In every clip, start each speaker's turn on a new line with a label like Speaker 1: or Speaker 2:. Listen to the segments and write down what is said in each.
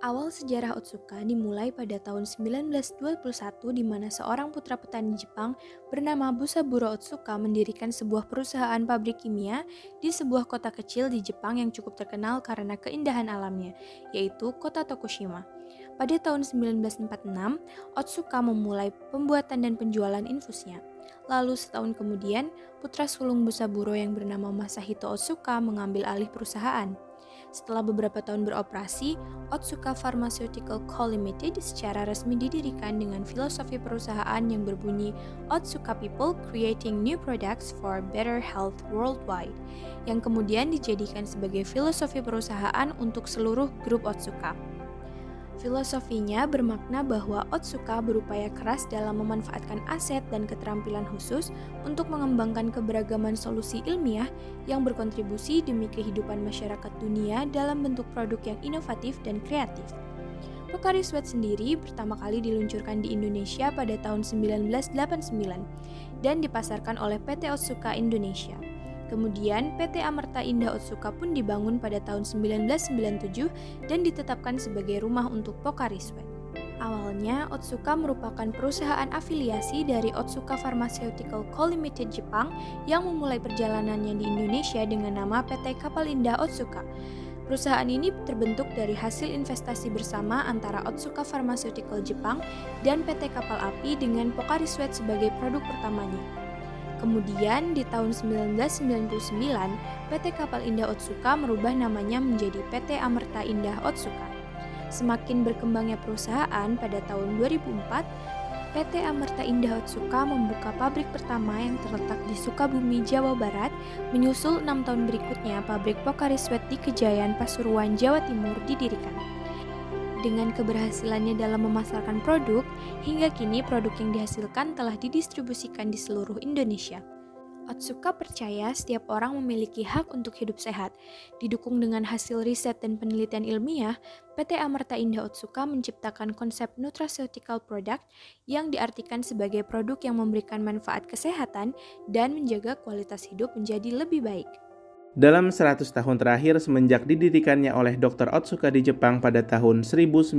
Speaker 1: Awal sejarah Otsuka dimulai pada tahun 1921 di mana seorang putra petani Jepang bernama Busaburo Otsuka mendirikan sebuah perusahaan pabrik kimia di sebuah kota kecil di Jepang yang cukup terkenal karena keindahan alamnya, yaitu kota Tokushima. Pada tahun 1946, Otsuka memulai pembuatan dan penjualan infusnya. Lalu setahun kemudian, putra sulung Busaburo yang bernama Masahito Otsuka mengambil alih perusahaan. Setelah beberapa tahun beroperasi, Otsuka Pharmaceutical Co. Limited secara resmi didirikan dengan filosofi perusahaan yang berbunyi Otsuka People Creating New Products for Better Health Worldwide, yang kemudian dijadikan sebagai filosofi perusahaan untuk seluruh grup Otsuka. Filosofinya bermakna bahwa Otsuka berupaya keras dalam memanfaatkan aset dan keterampilan khusus untuk mengembangkan keberagaman solusi ilmiah yang berkontribusi demi kehidupan masyarakat dunia dalam bentuk produk yang inovatif dan kreatif. Pocari Sweat sendiri pertama kali diluncurkan di Indonesia pada tahun 1989 dan dipasarkan oleh PT Otsuka Indonesia. Kemudian PT Amerta Indah Otsuka pun dibangun pada tahun 1997 dan ditetapkan sebagai rumah untuk Pocari Sweat. Awalnya, Otsuka merupakan perusahaan afiliasi dari Otsuka Pharmaceutical Co. Limited Jepang yang memulai perjalanannya di Indonesia dengan nama PT Kapal Indah Otsuka. Perusahaan ini terbentuk dari hasil investasi bersama antara Otsuka Pharmaceutical Jepang dan PT Kapal Api dengan Pocari Sweat sebagai produk pertamanya. Kemudian di tahun 1999, PT Kapal Indah Otsuka merubah namanya menjadi PT Amerta Indah Otsuka. Semakin berkembangnya perusahaan, pada tahun 2004, PT Amerta Indah Otsuka membuka pabrik pertama yang terletak di Sukabumi, Jawa Barat, menyusul 6 tahun berikutnya pabrik Pocari Sweat di Kejayan, Pasuruan, Jawa Timur didirikan. Dengan keberhasilannya dalam memasarkan produk, hingga kini produk yang dihasilkan telah didistribusikan di seluruh Indonesia. Otsuka percaya setiap orang memiliki hak untuk hidup sehat. Didukung dengan hasil riset dan penelitian ilmiah, PT Amerta Indah Otsuka menciptakan konsep nutraceutical product yang diartikan sebagai produk yang memberikan manfaat kesehatan dan menjaga kualitas hidup menjadi lebih baik.
Speaker 2: Dalam 100 tahun terakhir semenjak didirikannya oleh Dr. Otsuka di Jepang pada tahun 1921,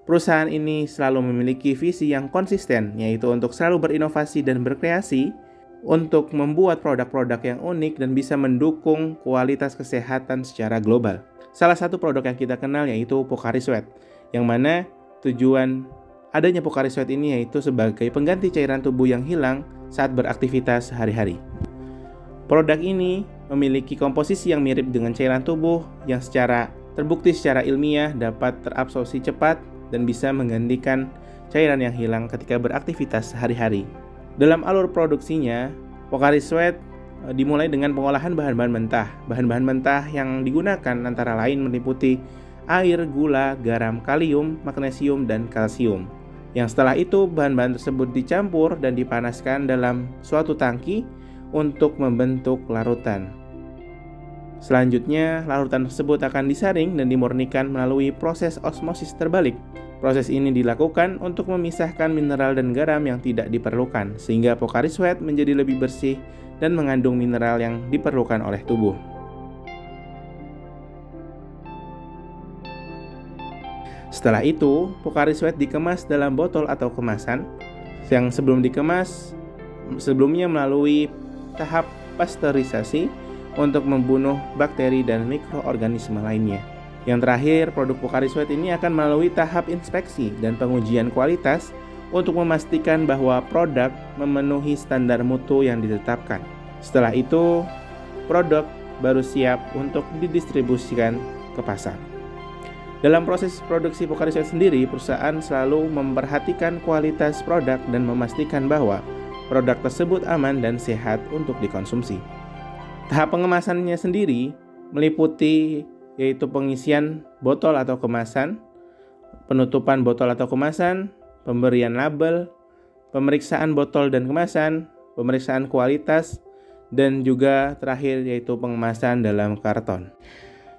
Speaker 2: perusahaan ini selalu memiliki visi yang konsisten, yaitu untuk selalu berinovasi dan berkreasi untuk membuat produk-produk yang unik dan bisa mendukung kualitas kesehatan secara global. Salah satu produk yang kita kenal yaitu Pocari Sweat, yang mana tujuan adanya Pocari Sweat ini yaitu sebagai pengganti cairan tubuh yang hilang saat beraktivitas sehari-hari. Produk ini memiliki komposisi yang mirip dengan cairan tubuh yang terbukti secara ilmiah dapat terabsorpsi cepat dan bisa menggantikan cairan yang hilang ketika beraktivitas sehari-hari. Dalam alur produksinya, Pocari Sweat dimulai dengan pengolahan bahan-bahan mentah. Bahan-bahan mentah yang digunakan antara lain meliputi air, gula, garam, kalium, magnesium, dan kalsium. Yang setelah itu bahan-bahan tersebut dicampur dan dipanaskan dalam suatu tangki untuk membentuk larutan. Selanjutnya, larutan tersebut akan disaring dan dimurnikan melalui proses osmosis terbalik. Proses ini dilakukan untuk memisahkan mineral dan garam yang tidak diperlukan, sehingga Pocari Sweat menjadi lebih bersih dan mengandung mineral yang diperlukan oleh tubuh. Setelah itu, Pocari Sweat dikemas dalam botol atau kemasan yang sebelumnya melalui tahap pasteurisasi untuk membunuh bakteri dan mikroorganisme lainnya. Yang terakhir, produk Pocari Sweat ini akan melalui tahap inspeksi dan pengujian kualitas untuk memastikan bahwa produk memenuhi standar mutu yang ditetapkan. Setelah itu, produk baru siap untuk didistribusikan ke pasar. Dalam proses produksi Pocari Sweat sendiri, perusahaan selalu memperhatikan kualitas produk dan memastikan bahwa produk tersebut aman dan sehat untuk dikonsumsi. Tahap pengemasannya sendiri meliputi yaitu pengisian botol atau kemasan, penutupan botol atau kemasan, pemberian label, pemeriksaan botol dan kemasan, pemeriksaan kualitas, dan juga terakhir yaitu pengemasan dalam karton.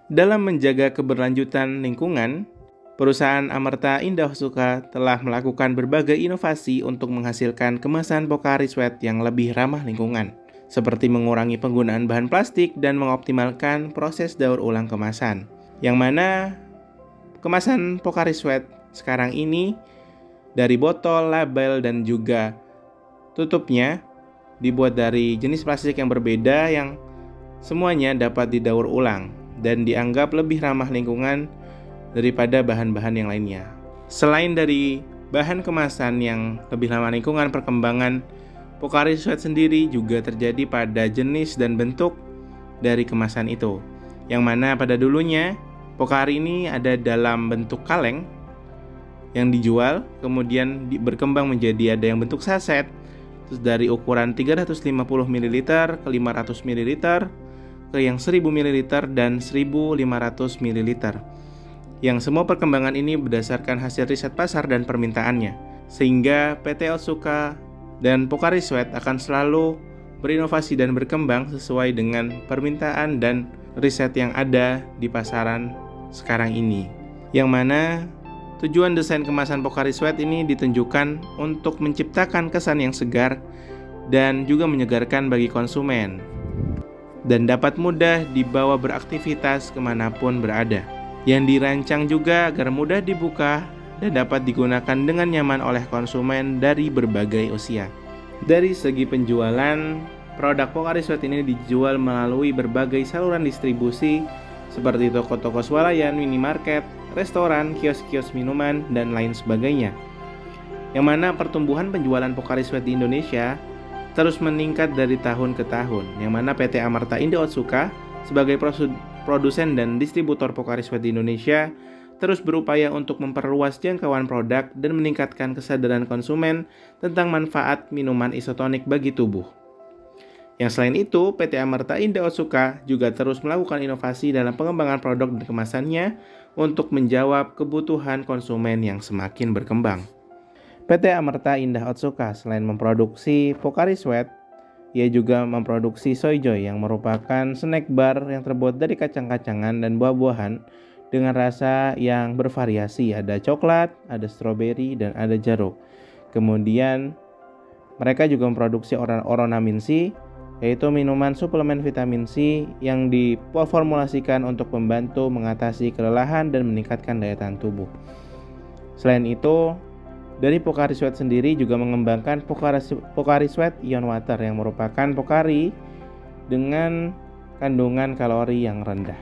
Speaker 2: Dalam menjaga keberlanjutan lingkungan, perusahaan Amerta Indah Otsuka telah melakukan berbagai inovasi untuk menghasilkan kemasan Pocari Sweat yang lebih ramah lingkungan, seperti mengurangi penggunaan bahan plastik dan mengoptimalkan proses daur ulang kemasan, yang mana kemasan Pocari Sweat sekarang ini dari botol, label, dan juga tutupnya dibuat dari jenis plastik yang berbeda yang semuanya dapat didaur ulang dan dianggap lebih ramah lingkungan daripada bahan-bahan yang lainnya. Selain dari bahan kemasan yang lebih ramah lingkungan, perkembangan Pocari Sweat sendiri juga terjadi pada jenis dan bentuk dari kemasan itu. Yang mana pada dulunya Pocari ini ada dalam bentuk kaleng yang dijual, kemudian berkembang menjadi ada yang bentuk saset, terus dari ukuran 350 ml ke 500 ml, ke yang 1000 ml dan 1500 ml. Yang semua perkembangan ini berdasarkan hasil riset pasar dan permintaannya, sehingga PT Otsuka dan Pocari Sweat akan selalu berinovasi dan berkembang sesuai dengan permintaan dan riset yang ada di pasaran sekarang ini. Yang mana tujuan desain kemasan Pocari Sweat ini ditunjukkan untuk menciptakan kesan yang segar dan juga menyegarkan bagi konsumen, dan dapat mudah dibawa beraktivitas kemanapun berada. Yang dirancang juga agar mudah dibuka dan dapat digunakan dengan nyaman oleh konsumen dari berbagai usia. Dari segi penjualan, produk Pocari Sweat ini dijual melalui berbagai saluran distribusi seperti toko-toko swalayan, minimarket, restoran, kios-kios minuman, dan lain sebagainya. Yang mana pertumbuhan penjualan Pocari Sweat di Indonesia terus meningkat dari tahun ke tahun. Yang mana PT Amarta Indah Otsuka sebagai produsen dan distributor Pocari Sweat di Indonesia terus berupaya untuk memperluas jangkauan produk dan meningkatkan kesadaran konsumen tentang manfaat minuman isotonik bagi tubuh. Yang selain itu, PT Amarta Indah Otsuka juga terus melakukan inovasi dalam pengembangan produk dan kemasannya untuk menjawab kebutuhan konsumen yang semakin berkembang. PT Amarta Indah Otsuka selain memproduksi Pocari Sweat, ia juga memproduksi Soyjoy yang merupakan snack bar yang terbuat dari kacang-kacangan dan buah-buahan dengan rasa yang bervariasi, ada coklat, ada stroberi, dan ada jeruk. Kemudian mereka juga memproduksi Oronamin C, yaitu minuman suplemen vitamin C yang diformulasikan untuk membantu mengatasi kelelahan dan meningkatkan daya tahan tubuh. Selain itu, dari Pocari Sweat sendiri juga mengembangkan Pocari Sweat Ion Water yang merupakan Pocari dengan kandungan kalori yang rendah.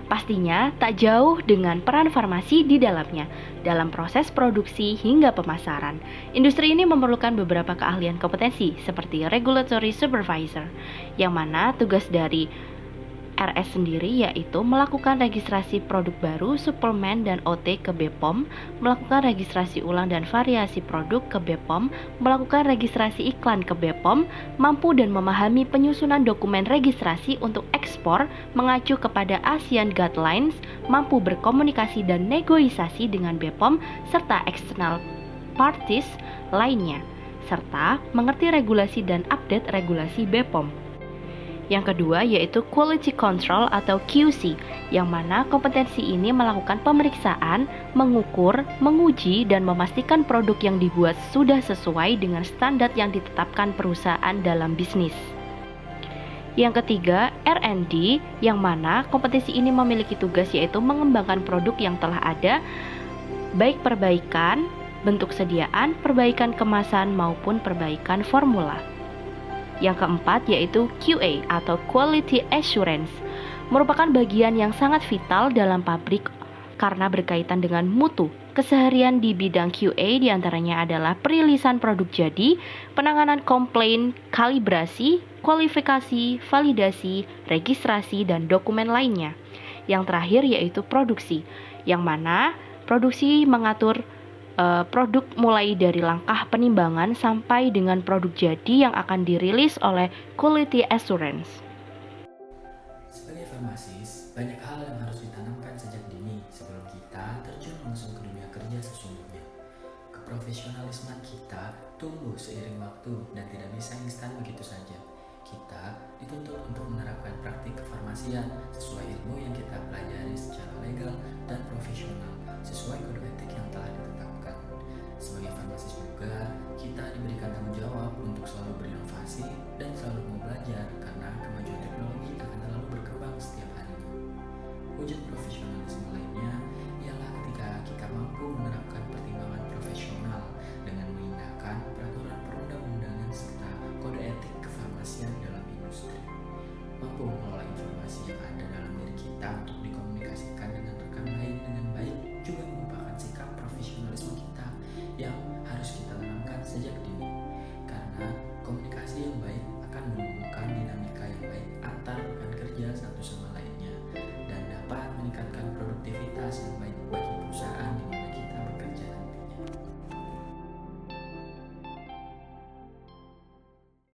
Speaker 3: Pastinya tak jauh dengan peran farmasi di dalamnya dalam proses produksi hingga pemasaran. Industri ini memerlukan beberapa keahlian kompetensi seperti regulatory supervisor, yang mana tugas dari RS sendiri yaitu melakukan registrasi produk baru, suplemen dan OT ke BPOM, melakukan registrasi ulang dan variasi produk ke BPOM, melakukan registrasi iklan ke BPOM, mampu dan memahami penyusunan dokumen registrasi untuk ekspor mengacu kepada ASEAN Guidelines, mampu berkomunikasi dan negosiasi dengan BPOM serta external parties lainnya, serta mengerti regulasi dan update regulasi BPOM. Yang kedua yaitu Quality Control atau QC, yang mana kompetensi ini melakukan pemeriksaan, mengukur, menguji, dan memastikan produk yang dibuat sudah sesuai dengan standar yang ditetapkan perusahaan dalam bisnis. Yang ketiga, R&D, yang mana kompetensi ini memiliki tugas yaitu mengembangkan produk yang telah ada, baik perbaikan, bentuk sediaan, perbaikan kemasan, maupun perbaikan formula. Yang keempat yaitu QA atau Quality Assurance, merupakan bagian yang sangat vital dalam pabrik karena berkaitan dengan mutu. Keseharian di bidang QA diantaranya adalah perilisan produk jadi, penanganan komplain, kalibrasi, kualifikasi, validasi, registrasi, dan dokumen lainnya. Yang terakhir yaitu produksi, yang mana produksi mengatur produk mulai dari langkah penimbangan sampai dengan produk jadi yang akan dirilis oleh Quality Assurance.
Speaker 4: Sebagai farmasis, banyak hal yang harus ditanamkan sejak dini sebelum kita terjun langsung ke dunia kerja sesungguhnya. Keprofesionalisme kita tumbuh seiring waktu dan tidak bisa instan begitu saja. Kita dituntut untuk menerapkan praktik kefarmasian sesuai ilmu yang kita pelajari secara legal dan profesional sesuai kode etik yang telah ditetapkan. Sebagai farmasis juga, kita diberikan tanggung jawab untuk selalu berinovasi dan selalu mau belajar karena kemajuan teknologi akan selalu berkembang setiap harinya. Wujud